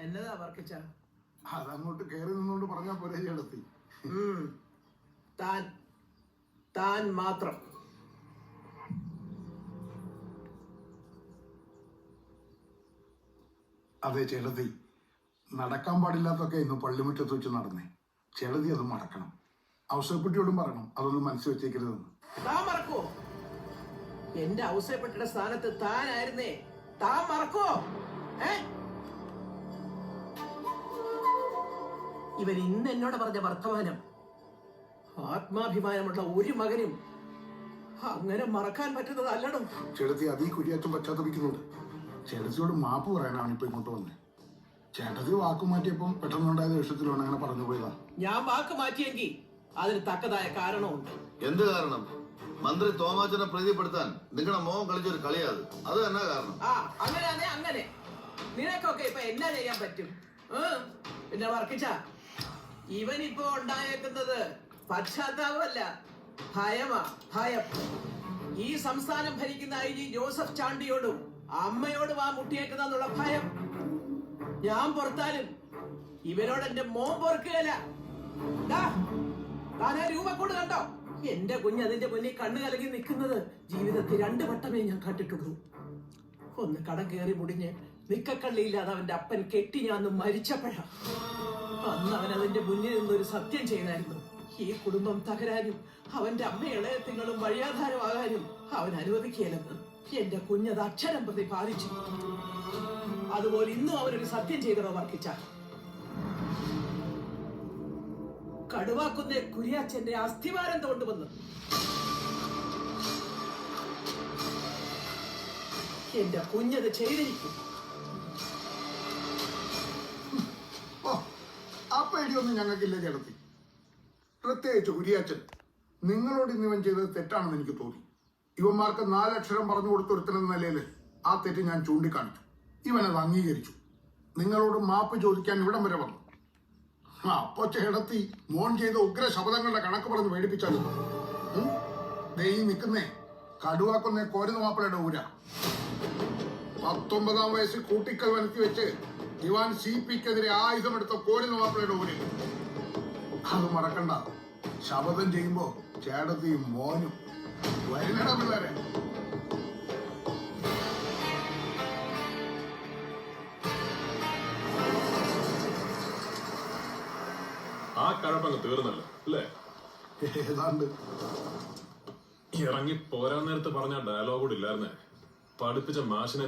എന്നതാ വർക്കിച്ച? അതങ്ങോട്ട് കയറി നിന്നോണ്ട് പറഞ്ഞാ പോരെ ചേട്ടത്തി. താൻ താൻ മാത്രം. അതെ ചേട്ടത്തി, നടക്കാൻ പാടില്ലാത്തൊക്കെ ഇന്ന് പള്ളിമുറ്റത്ത് വെച്ച് നടന്നേ. ചേട്ടത്തി അത് മറക്കണം. ഔസേപ്പട്ടിയോടും പറയണം അതൊന്നും മനസ്സിൽ വെച്ചേക്കരുതെന്ന്. താൻ മറക്കോ? എന്റെ ഔസേപ്പട്ടിയുടെ സ്ഥാനത്ത് താനായിരുന്നേ. താൻ മറക്കോ? ഇവൻ ഇന്ന് എന്നോട് പറഞ്ഞ വർത്തമാനം ആത്മാഭിമാനമുള്ള ഒരു മകനും അങ്ങനെ മറക്കാൻ പറ്റുന്നതല്ലടും. ചേട്ടത്തി അതീ കുരിയാറ്റം പശ്ചാത്തപിക്കുന്നുണ്ട്. ചേട്ടത്തിയോട് മാപ്പ് പറയാനാണ് ഇപ്പൊ ഇങ്ങോട്ട് വന്നത്. ചേട്ടത്തി വാക്ക് മാറ്റിയപ്പം പെട്ടെന്നുണ്ടായ ദേഷ്യത്തിലാണ് അങ്ങനെ പറഞ്ഞു പോയതാ. ഞാൻ വാക്ക് മാറ്റിയെങ്കിൽ അതിന് തക്കതായ കാരണമുണ്ട്. എന്ത് കാരണം? മന്ത്രി തോമാച്ചനെ പ്രീതിപ്പെടുത്താൻ നിങ്ങളുടെ മോഹം കളിച്ചൊരു കളിയാത്. അത് തന്നെ കാരണം. അങ്ങനെ നിനക്കൊക്കെ ഇപ്പൊ എന്നാ ചെയ്യാൻ പറ്റും? പിന്നെ വർക്കിച്ച, ഇവനിപ്പോ ഉണ്ടായേക്കുന്നത് പശ്ചാത്താപമല്ല, ഭയമാ. ഭയം. ഈ സംസ്ഥാനം ഭരിക്കുന്ന ഐ.ജി. ജോസഫ് ചാണ്ടിയോടും അമ്മയോടും ആ മുട്ടിയേക്കുന്നുള്ള ഭയം. ഞാൻ പുറത്താലും ഇവനോട് എന്റെ മോൻ പൊറുക്കുകയല്ല. താനാ രൂപക്കൂട് കണ്ടോ? എന്റെ കുഞ്ഞ് അതിന്റെ മുന്നിൽ കണ്ണു കലങ്ങി നിൽക്കുന്നത് ജീവിതത്തിൽ 2 വട്ടമേ ഞാൻ കണ്ടിട്ടുള്ളൂ. ഒന്ന് കടം കയറി മുടിഞ്ഞ് നിക്കക്കള്ളിയില്ലാതെ അവന്റെ അപ്പൻ കെട്ടി ഞാൻ മരിച്ചപ്പോഴാ. അന്ന് അവൻ അതിന്റെ മുന്നിൽ നിന്നൊരു സത്യം ചെയ്തായിരുന്നു. ഈ കുടുംബം തകരാനും അവന്റെ അമ്മ ഇളയത്തിങ്ങളും വഴിയാധാരമാകാനും അവൻ അനുവദിക്കുകയില്ലെന്ന്. എന്റെ കുഞ്ഞത് അക്ഷരം പ്രതി പാലിച്ചു. അതുപോലെ ഇന്നും അവരൊരു സത്യം ചെയ്തോ വർക്കിച്ച. കടുവാക്കുന്ന കുരിയാച്ചന്റെ അസ്ഥിവാരം തോണ്ടുവന്നു എന്റെ കുഞ്ഞത് ചെയ്തിരിക്കും. ആ പേടിയൊന്നും ഞങ്ങൾക്കില്ല ചേട്ടത്തി. പ്രത്യേകിച്ച് കുരിയാച്ചൻ. നിങ്ങളോട് ഇന്നിവൻ ചെയ്തത് തെറ്റാണെന്ന് എനിക്ക് തോന്നി. ഇവന്മാർക്ക് 4 അക്ഷരം പറഞ്ഞു കൊടുത്തൊരുത്തനെന്ന നിലയിൽ ആ തെറ്റ് ഞാൻ ചൂണ്ടിക്കാണിച്ചു. ഇവനത് അംഗീകരിച്ചു. നിങ്ങളോട് മാപ്പ് ചോദിക്കാൻ ഇവിടം വരെ വന്നു. അപ്പൊ ചേട്ടത്തി മോൻ ചെയ്ത ഉഗ്ര ശബ്ദങ്ങളുടെ കണക്ക് പറഞ്ഞ് മേടിപ്പിച്ചാൽ നിൽക്കുന്നേ കടുവാക്കുന്നേ കോരുന്ന മാപ്പിളയുടെ ഊര. 19-ാം വയസ്സിൽ കൂട്ടിക്കൽ വനത്തി വെച്ച് ദിവാൻ CP-ക്കെതിരെ ആയുധമെടുത്ത കോരുന്ന മാപ്പിളയുടെ ഊര്. അത് മറക്കണ്ട. ശബദം ചെയ്യുമ്പോ ചേട്ടത്തി മോനും വരണ പിള്ളേരെ. ആ കഴപ്പങ്ങ് തീർന്നല്ലോ അല്ലേ? ഏതാണ്ട്. ഇറങ്ങി പോരാൻ നേരത്ത് പറഞ്ഞ ഡയലോഗ് കൂടി ഇല്ലായിരുന്നേ. പഠിപ്പിച്ച മാഷിനെ